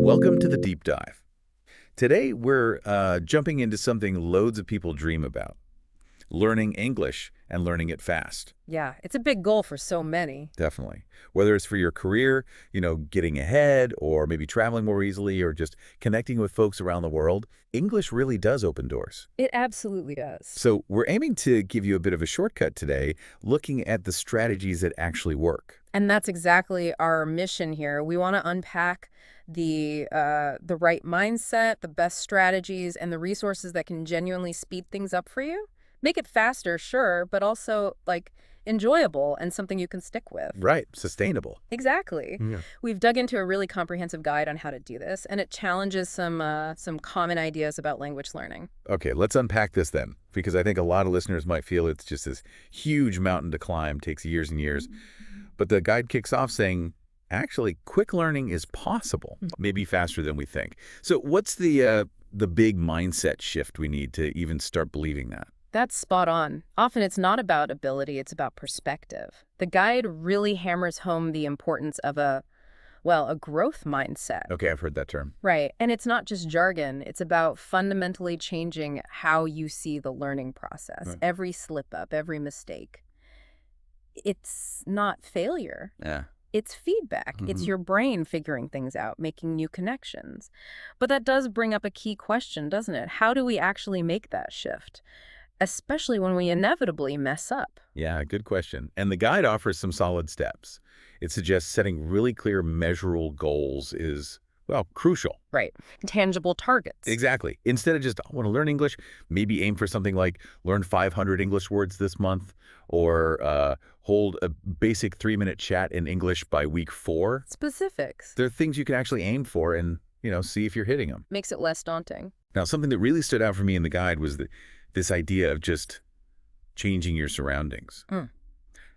Welcome to the Deep Dive. Today, we're jumping into something loads of people dream about, learning English and learning it fast. Yeah, it's a big goal for so many. Definitely. Whether it's for your career, getting ahead, or maybe traveling more easily, or just connecting with folks around the world, English really does open doors. It absolutely does. So we're aiming to give you a bit of a shortcut today, looking at the strategies that actually work. And that's exactly our mission here. We want to unpack the right mindset, the best strategies, and the resources that can genuinely speed things up for you. Make it faster, sure, but also enjoyable and something you can stick with. Right. Sustainable. Exactly. Yeah. We've dug into a really comprehensive guide on how to do this, and it challenges some common ideas about language learning. Okay, let's unpack this then, because I think a lot of listeners might feel it's just this huge mountain to climb, takes years and years. But the guide kicks off saying, actually, quick learning is possible, maybe faster than we think. So what's the big mindset shift we need to even start believing that? That's spot on. Often it's not about ability, it's about perspective. The guide really hammers home the importance of a growth mindset. Okay, I've heard that term. Right. And it's not just jargon. It's about fundamentally changing how you see the learning process. Right. Every slip up, every mistake. It's not failure. Yeah. It's feedback. It's your brain figuring things out, making new connections. But that does bring up a key question, doesn't it? How do we actually make that shift? Especially when we inevitably mess up. Yeah, good question. And the guide offers some solid steps. It suggests setting really clear, measurable goals is, crucial. Right. Tangible targets. Exactly. Instead of just, I want to learn English, maybe aim for something like learn 500 English words this month, or hold a basic 3-minute chat in English by week 4. Specifics. They're things you can actually aim for and, see if you're hitting them. Makes it less daunting. Now, something that really stood out for me in the guide was this idea of just changing your surroundings.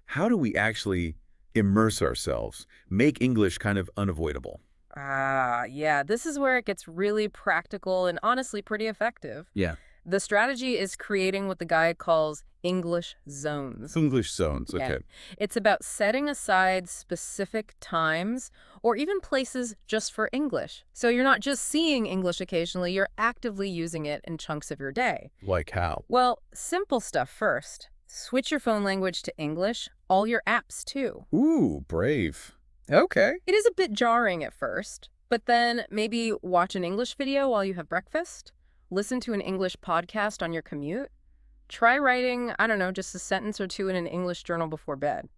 How do we actually immerse ourselves, make English kind of unavoidable? Yeah, this is where it gets really practical and honestly pretty effective. Yeah. The strategy is creating what the guide calls English zones. English zones, Yeah. okay. It's about setting aside specific times or even places just for English. So you're not just seeing English occasionally, you're actively using it in chunks of your day. Like how? Well, simple stuff first. Switch your phone language to English, all your apps too. Ooh, brave. Okay. It is a bit jarring at first, but then maybe watch an English video while you have breakfast, listen to an English podcast on your commute, try writing, I don't know, just a sentence or two in an English journal before bed.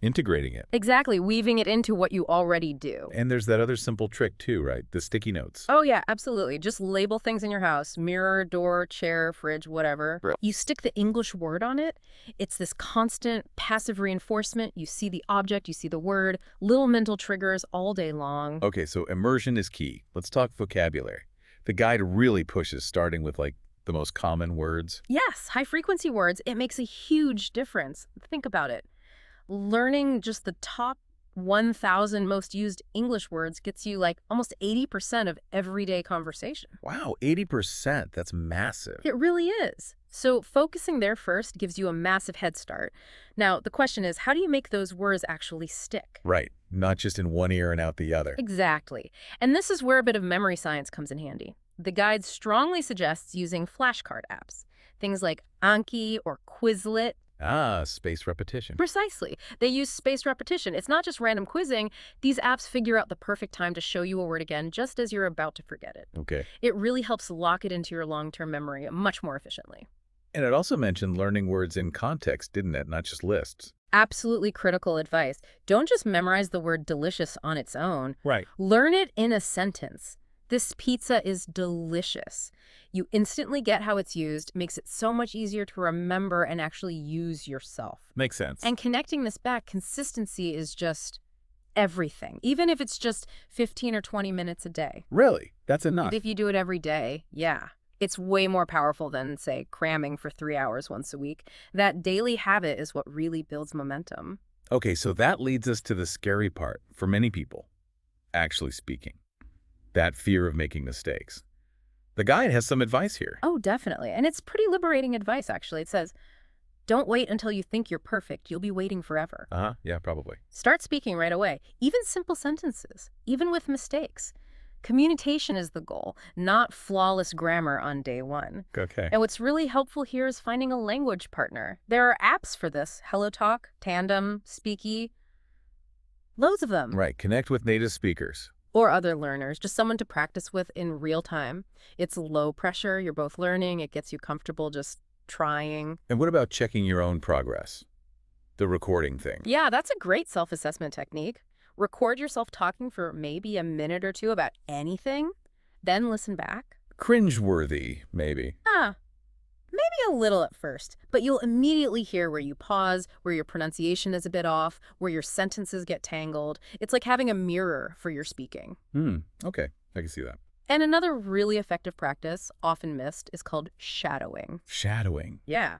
Integrating it. Exactly, weaving it into what you already do. And there's that other simple trick too, right? The sticky notes. Oh yeah, absolutely. Just label things in your house, mirror, door, chair, fridge, whatever. Right. You stick the English word on it. It's this constant passive reinforcement. You see the object, you see the word, little mental triggers all day long. Okay, so immersion is key. Let's talk vocabulary. The guide really pushes starting with the most common words. Yes, high frequency words, it makes a huge difference. Think about it. Learning just the top 1,000 most used English words gets you almost 80% of everyday conversation. Wow, 80%. That's massive. It really is. So focusing there first gives you a massive head start. Now, the question is, how do you make those words actually stick? Right. Not just in one ear and out the other. Exactly. And this is where a bit of memory science comes in handy. The guide strongly suggests using flashcard apps. Things like Anki or Quizlet. Spaced repetition. Precisely. They use spaced repetition. It's not just random quizzing. These apps figure out the perfect time to show you a word again just as you're about to forget it. Okay. It really helps lock it into your long-term memory much more efficiently. And it also mentioned learning words in context, didn't it? Not just lists. Absolutely critical advice. Don't just memorize the word delicious on its own. Right. Learn it in a sentence. This pizza is delicious. You instantly get how it's used, makes it so much easier to remember and actually use yourself. Makes sense. And connecting this back, consistency is just everything, even if it's just 15 or 20 minutes a day. Really? That's enough. If you do it every day, yeah. It's way more powerful than, say, cramming for 3 hours once a week. That daily habit is what really builds momentum. Okay, so that leads us to the scary part for many people, actually speaking. That fear of making mistakes. The guide has some advice here. Oh, definitely. And it's pretty liberating advice, actually. It says, Don't wait until you think you're perfect. You'll be waiting forever. Yeah, probably. Start speaking right away, even simple sentences, even with mistakes. Communication is the goal, not flawless grammar on day one. Okay. And what's really helpful here is finding a language partner. There are apps for this: HelloTalk, Tandem, Speaky, loads of them. Right. Connect with native speakers. Or other learners, just someone to practice with in real time. It's low pressure, you're both learning, it gets you comfortable just trying. And what about checking your own progress? The recording thing. Yeah, that's a great self-assessment technique. Record yourself talking for maybe a minute or two about anything, then listen back. Cringeworthy, maybe. Maybe a little at first, but you'll immediately hear where you pause, where your pronunciation is a bit off, where your sentences get tangled. It's like having a mirror for your speaking. Okay. I can see that. And another really effective practice, often missed, is called shadowing. Shadowing. Yeah.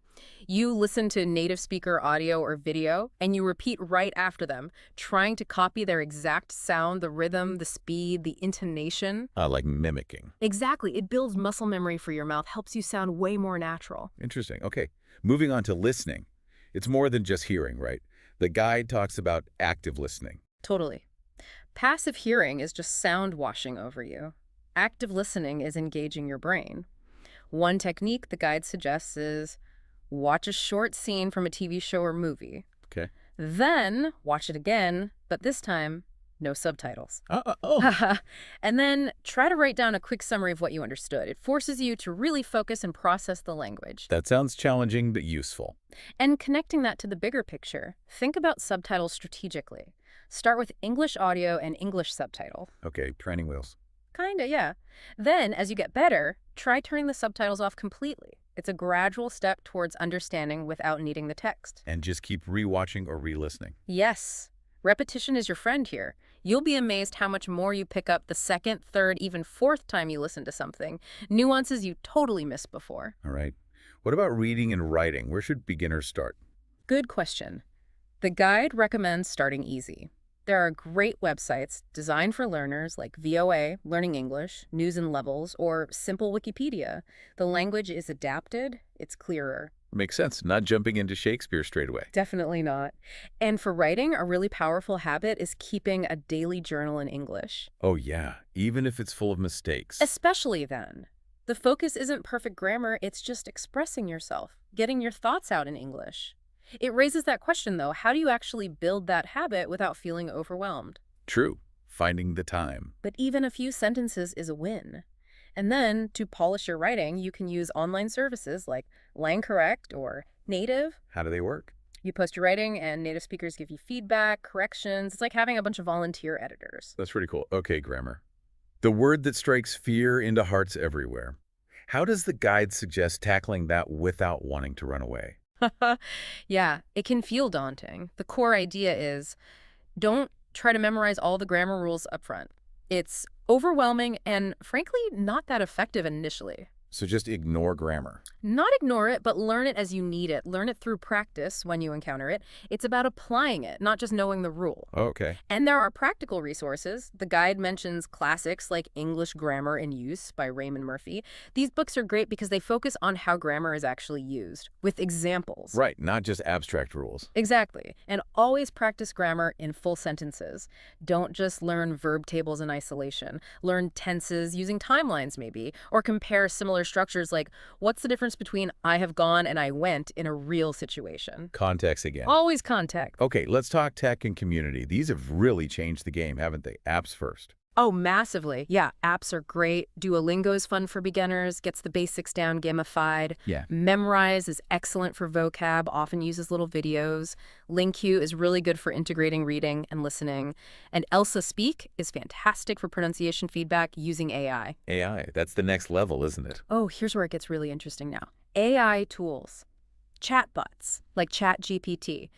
You listen to native speaker audio or video, and you repeat right after them, trying to copy their exact sound, the rhythm, the speed, the intonation. Like mimicking. Exactly. It builds muscle memory for your mouth, helps you sound way more natural. Interesting. Okay. Moving on to listening. It's more than just hearing, right? The guide talks about active listening. Totally. Passive hearing is just sound washing over you. Active listening is engaging your brain. One technique the guide suggests is watch a short scene from a TV show or movie. Okay. Then watch it again, but this time, no subtitles. Oh. And then try to write down a quick summary of what you understood. It forces you to really focus and process the language. That sounds challenging but useful. And connecting that to the bigger picture, think about subtitles strategically. Start with English audio and English subtitle. Okay, training wheels. Kinda, yeah. Then, as you get better, try turning the subtitles off completely. It's a gradual step towards understanding without needing the text. And just keep rewatching or re-listening. Yes. Repetition is your friend here. You'll be amazed how much more you pick up the second, third, even fourth time you listen to something. Nuances you totally missed before. All right. What about reading and writing? Where should beginners start? Good question. The guide recommends starting easy. There are great websites designed for learners like VOA, Learning English, News and Levels, or Simple Wikipedia. The language is adapted, it's clearer. Makes sense. Not jumping into Shakespeare straight away. Definitely not. And for writing, a really powerful habit is keeping a daily journal in English. Oh, yeah. Even if it's full of mistakes. Especially then. The focus isn't perfect grammar, it's just expressing yourself, getting your thoughts out in English. It raises that question, though. How do you actually build that habit without feeling overwhelmed? True. Finding the time. But even a few sentences is a win. And then, to polish your writing, you can use online services like LangCorrect or Native. How do they work? You post your writing, and native speakers give you feedback, corrections. It's like having a bunch of volunteer editors. That's pretty cool. Okay, grammar. The word that strikes fear into hearts everywhere. How does the guide suggest tackling that without wanting to run away? Yeah, it can feel daunting. The core idea is don't try to memorize all the grammar rules up front. It's overwhelming and, frankly, not that effective initially. So just ignore grammar. Not ignore it, but learn it as you need it. Learn it through practice when you encounter it. It's about applying it, not just knowing the rule. Okay. And there are practical resources. The guide mentions classics like English Grammar in Use by Raymond Murphy. These books are great because they focus on how grammar is actually used, with examples. Right, not just abstract rules. Exactly. And always practice grammar in full sentences. Don't just learn verb tables in isolation. Learn tenses using timelines, maybe, or compare similar structures like, what's the difference between I have gone and I went in a real situation? Context again. Always context. Okay, let's talk tech and community. These have really changed the game, haven't they? Apps first. Oh, massively. Yeah, apps are great. Duolingo is fun for beginners, gets the basics down gamified. Yeah. Memrise is excellent for vocab, often uses little videos. LingQ is really good for integrating reading and listening. And Elsa Speak is fantastic for pronunciation feedback using AI. AI, that's the next level, isn't it? Oh, here's where it gets really interesting now. AI tools, chatbots like ChatGPT.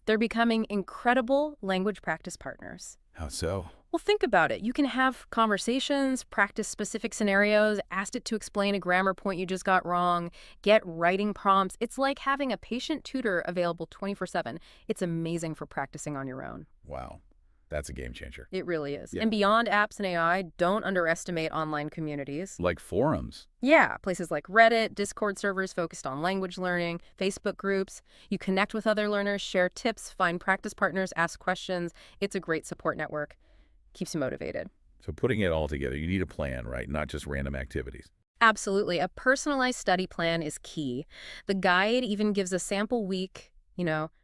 They're becoming incredible language practice partners. How so? Well, think about it. You can have conversations, practice specific scenarios, ask it to explain a grammar point you just got wrong, get writing prompts. It's like having a patient tutor available 24/7. It's amazing for practicing on your own. Wow. That's a game changer. It really is. Yeah. And beyond apps and AI, don't underestimate online communities. Like forums. Yeah, places like Reddit, Discord servers focused on language learning, Facebook groups. You connect with other learners, share tips, find practice partners, ask questions. It's a great support network. Keeps you motivated. So putting it all together, you need a plan, right? Not just random activities. Absolutely. A personalized study plan is key. The guide even gives a sample week.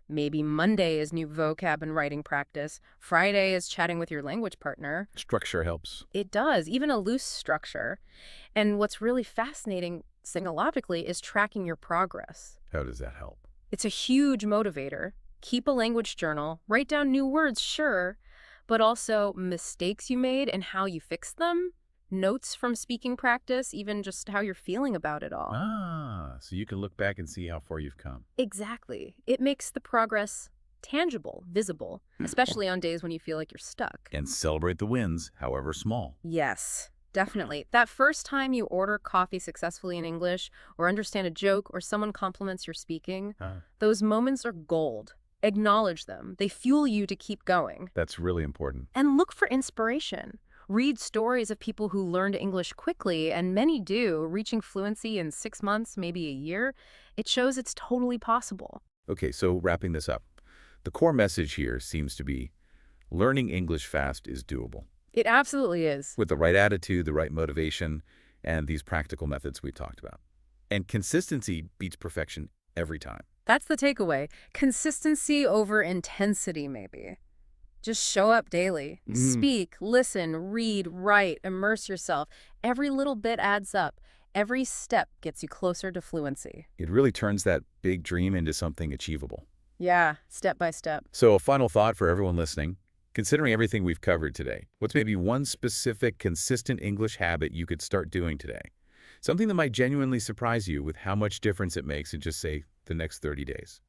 Maybe Monday is new vocab and writing practice. Friday is chatting with your language partner. Structure helps. It does, even a loose structure. And what's really fascinating sinologically is tracking your progress. How does that help? It's a huge motivator. Keep a language journal. Write down new words, sure, but also mistakes you made and how you fixed them. Notes from speaking practice, even just how you're feeling about it all. So you can look back and see how far you've come. Exactly. It makes the progress tangible, visible, especially on days when you feel like you're stuck. And celebrate the wins, however small. Yes, definitely. That first time you order coffee successfully in English, or understand a joke, or someone compliments your speaking, those moments are gold. Acknowledge them. They fuel you to keep going. That's really important. And look for inspiration. Read stories of people who learned English quickly, and many do, reaching fluency in 6 months, maybe a year. It shows it's totally possible. Okay, so wrapping this up. The core message here seems to be learning English fast is doable. It absolutely is. With the right attitude, the right motivation, and these practical methods we talked about. And consistency beats perfection every time. That's the takeaway. Consistency over intensity, maybe. Just show up daily. Speak, listen, read, write, immerse yourself. Every little bit adds up. Every step gets you closer to fluency. It really turns that big dream into something achievable. Yeah, step by step. So a final thought for everyone listening. Considering everything we've covered today, what's maybe one specific, consistent English habit you could start doing today? Something that might genuinely surprise you with how much difference it makes in just, say, the next 30 days.